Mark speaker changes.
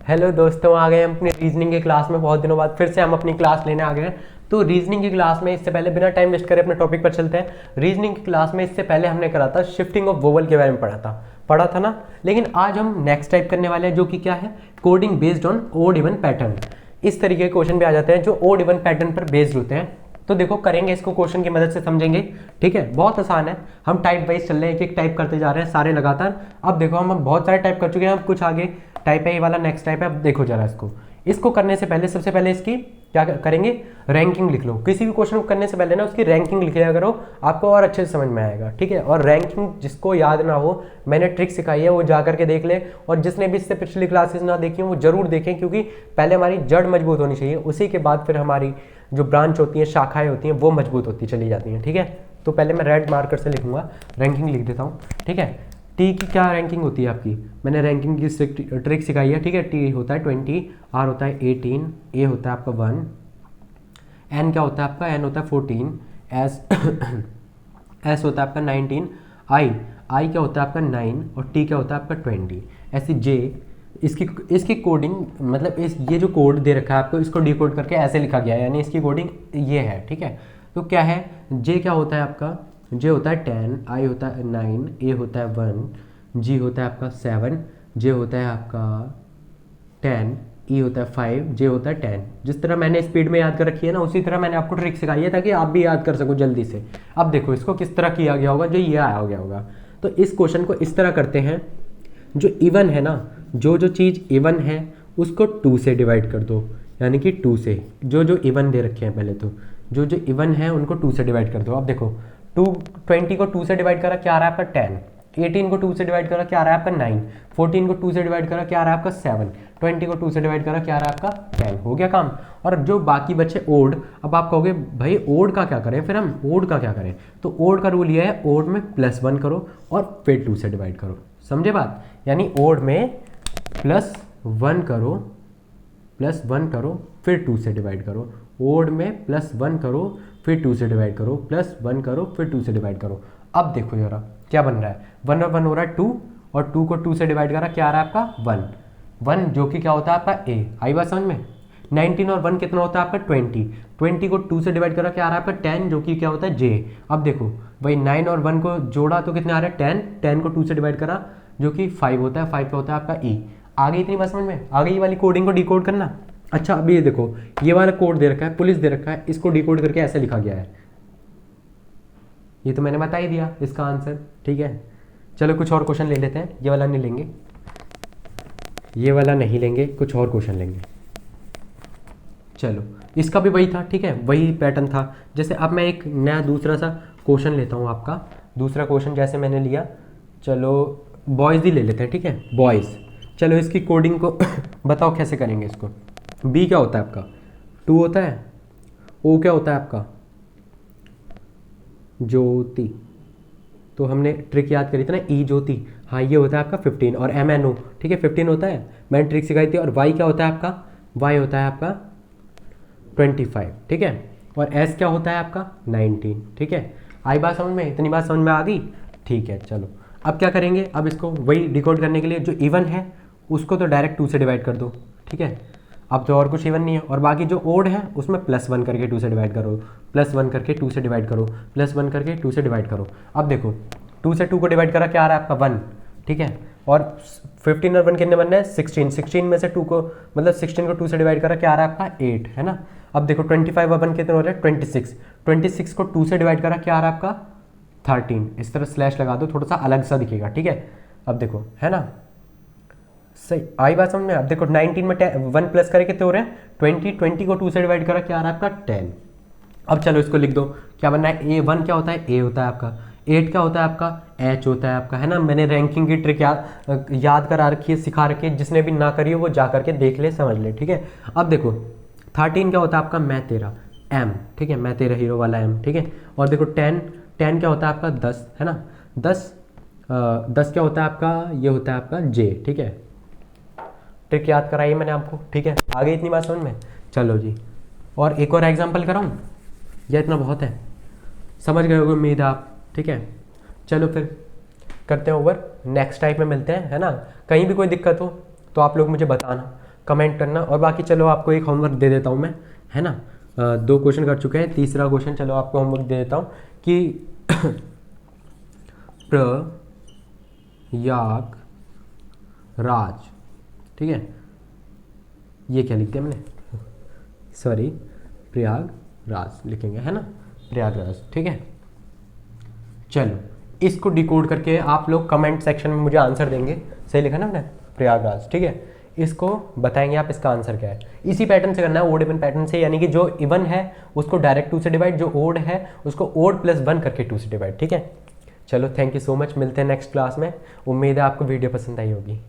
Speaker 1: Hello दोस्तों, आ गए हम अपनी रीजनिंग की क्लास में। बहुत दिनों बाद फिर से हम अपनी क्लास लेने आ गए हैं। तो रीजनिंग की क्लास में इससे पहले बिना टाइम वेस्ट करे अपने टॉपिक पर चलते हैं। रीजनिंग की क्लास में इससे पहले हमने करा था शिफ्टिंग ऑफ वोवल के बारे में पढ़ा था ना। लेकिन आज हम नेक्स्ट टाइप करने वाले हैं, जो कि क्या है, coding based on odd even pattern. इस तरीके के क्वेश्चन भी आ जाते हैं जो ओड इवन पैटर्न पर बेस्ड होते हैं। तो देखो करेंगे इसको, क्वेश्चन की मदद से समझेंगे। ठीक है, बहुत आसान है। हम टाइप वाइज चल रहे हैं, एक एक टाइप करते जा रहे हैं सारे लगातार। अब देखो हम बहुत सारे टाइप कर चुके हैं, अब कुछ आगे टाइप है, ये वाला नेक्स्ट टाइप है। अब देखो जरा इसको करने से पहले सबसे पहले इसकी क्या करेंगे, रैंकिंग लिख लो। किसी भी क्वेश्चन को करने से पहले ना उसकी रैंकिंग लिख लिया करो, आपको और अच्छे से समझ में आएगा। ठीक है, और रैंकिंग जिसको याद ना हो, मैंने ट्रिक सिखाई है, वो जा करके देख ले। और जिसने भी इससे पिछली क्लासेस ना देखी हो वो जरूर देखें, क्योंकि पहले हमारी जड़ मजबूत होनी चाहिए, उसी के बाद फिर हमारी जो ब्रांच होती है, शाखाएं होती हैं, वो मजबूत होती चली जाती हैं। ठीक है, तो पहले मैं रेड मार्कर से लिखूंगा, रैंकिंग लिख देता हूँ। ठीक है, टी की क्या रैंकिंग होती है आपकी, मैंने रैंकिंग की ट्रिक सिखाई है। ठीक है, टी होता है 20, आर होता है 18, ए होता है आपका 1, एन क्या होता है आपका, एन होता है 14, एस एस होता है आपका 19, आई क्या होता है आपका 9, और टी क्या होता है आपका 20। ऐसी जे इसकी कोडिंग, मतलब ये जो कोड दे रखा है आपको, इसको डिकोड करके ऐसे लिखा गया है, यानी इसकी कोडिंग ये है। ठीक है, तो क्या है, जे क्या होता है आपका, जे होता है 10, आई होता है 9, ए होता है 1, जी होता है आपका 7, जे होता है आपका 10, ई होता है 5, जे होता है 10। जिस तरह मैंने स्पीड में याद कर रखी है ना, उसी तरह मैंने आपको ट्रिक सिखाई है, ताकि आप भी याद कर सको जल्दी से। अब देखो इसको किस तरह किया गया होगा, जो ये आया गया होगा। तो इस क्वेश्चन को इस तरह करते हैं, जो इवन है ना, जो चीज़ इवन है उसको 2 से डिवाइड कर दो, यानी कि 2 से जो इवन दे रखे हैं, पहले तो जो इवन है उनको 2 से डिवाइड कर दो। अब देखो 20 को 2 से डिवाइड करा, क्या आ रहा है आपका 10, 18 को 2 से डिवाइड करा, क्या आ रहा है आपका 9, 14 को 2 से डिवाइड करा, क्या आ रहा है आपका 7, 20 को 2 से डिवाइड करा, क्या आ रहा है आपका 10। हो गया काम। और जो बाकी बचे ओड, अब आप कहोगे भाई ओड का क्या करें, फिर हम ओड का क्या करें। तो ओड का रूल ये है, ओड में +1 करो और फिर 2 से डिवाइड करो। समझे बात, यानी ओड में +1 करो, +1 करो फिर 2 से डिवाइड करो। ओड में +1 करो फिर 2 से डिवाइड करो, +1 करो फिर 2 से डिवाइड करो। अब देखो जरा क्या बन रहा है, 1 और 1 हो रहा है 2, और 2 को 2 से डिवाइड करा, क्या आ रहा है आपका 1, जो कि क्या होता है आपका ए। आई बात समझ में। 19 और 1 कितना होता है आपका 20, 20 को 2 से डिवाइड करा, क्या आ रहा है आपका 10, जो कि क्या होता है जे। अब देखो भाई 9 और 1 को जोड़ा तो कितने आ रहा है 10, 10 को 2 से डिवाइड करा, जो कि 5 होता है, 5 का होता है आपका ई। आ गई इतनी बात समझ में, आ गई ये वाली कोडिंग को डिकोड करना। अच्छा अभी ये देखो, ये वाला कोड दे रखा है, पुलिस दे रखा है, इसको डिकोड करके ऐसे लिखा गया है। ये तो मैंने बता ही दिया इसका आंसर। ठीक है, चलो कुछ और क्वेश्चन ले लेते हैं। ये वाला नहीं लेंगे, ये वाला नहीं लेंगे, कुछ और क्वेश्चन लेंगे। चलो इसका भी वही था। ठीक है, वही पैटर्न था। जैसे अब मैं एक नया दूसरा सा क्वेश्चन लेता हूँ आपका, दूसरा क्वेश्चन जैसे मैंने लिया, चलो बॉयज़ ही ले लेते हैं। ठीक है, बॉयज़। चलो इसकी कोडिंग को बताओ कैसे करेंगे इसको। बी क्या होता है आपका 2 होता है, ओ क्या होता है आपका ज्योति, तो हमने ट्रिक याद करी थी ना, ई ज्योति, हाँ ये होता है आपका 15, और एम एन ओ। ठीक है, 15 होता है, मैंने ट्रिक सिखाई थी। और वाई क्या होता है आपका, वाई होता है आपका 25। ठीक है, और एस क्या होता है आपका 19। ठीक है, आई बात समझ में, इतनी बात समझ में आ गई। ठीक है, चलो अब क्या करेंगे, अब इसको वही डिकोड करने के लिए जो इवन है उसको तो डायरेक्ट 2 से डिवाइड कर दो। ठीक है, अब तो और कुछ इवन नहीं है, और बाकी जो ओड है उसमें +1 करके 2 से डिवाइड करो, +1 करके 2 से डिवाइड करो, +1 करके 2 से डिवाइड करो। अब देखो 2 से 2 को डिवाइड करा, क्या आ रहा है आपका 1। ठीक है, और 15 और 1 कितने बनना है 16, 16 में से 2 को, मतलब 16 को 2 से डिवाइड करा, क्या आ रहा है आपका 8, है ना। अब देखो 25 और 1 कितने हो रहे हैं 26, 26 को 2 से डिवाइड करा, क्या आ रहा है आपका 13। इस तरह स्लैश लगा दो, थोड़ा सा अलग सा दिखेगा। ठीक है, अब देखो है ना, सही आई बात समझ में। अब देखो 19 में 1 प्लस करे कितने हो रहे हैं 20, 20 को 2 से डिवाइड करा, क्या आ रहा है आपका 10। अब चलो इसको लिख दो, क्या बनना है, ए 1 क्या होता है, ए होता है आपका, 8 क्या होता है आपका, एच होता है आपका, है ना। मैंने रैंकिंग की ट्रिक याद करा रखी है, सिखा रखी है, जिसने भी ना करी हो वो जा करके देख ले, समझ ले। ठीक है, अब देखो 13 क्या होता है आपका, मैं तेरा, एम। ठीक है, मैं तेरा हीरो वाला एम। ठीक है, और देखो 10 क्या होता है आपका 10, है ना। 10 क्या होता है आपका, ये होता है आपका जे। ठीक है, ट्रिक याद कराई मैंने आपको। ठीक है, आ गई इतनी बात समझ में। चलो जी, और एक और एग्जांपल कराऊं या इतना बहुत है, समझ गए होगे उम्मीद आप। ठीक है, चलो फिर करते हैं ओवर, नेक्स्ट टाइप में मिलते हैं, है ना। कहीं भी कोई दिक्कत हो तो आप लोग मुझे बताना, कमेंट करना। और बाकी चलो आपको एक होमवर्क दे देता हूँ मैं, है ना। 2 क्वेश्चन कर चुके हैं, तीसरा क्वेश्चन चलो आपको होमवर्क दे देता हूँ कि प्रयागराज, ठीक है, ये क्या लिख दिया मैंने, सॉरी, प्रयागराज लिखेंगे, है ना, प्रयागराज, ठीक है। चलो इसको डिकोड करके आप लोग कमेंट सेक्शन में मुझे आंसर देंगे, सही लिखा ना मैंने, प्रयागराज, ठीक है। इसको बताएंगे आप इसका आंसर क्या है। इसी पैटर्न से करना है, ओड इवन पैटर्न से, यानी कि जो इवन है उसको डायरेक्ट 2 से डिवाइड, जो ओड है उसको ओड प्लस 1 करके 2 से डिवाइड, ठीक है। चलो थैंक यू सो मच, मिलते हैं नेक्स्ट क्लास में। उम्मीद है आपको वीडियो पसंद आई होगी।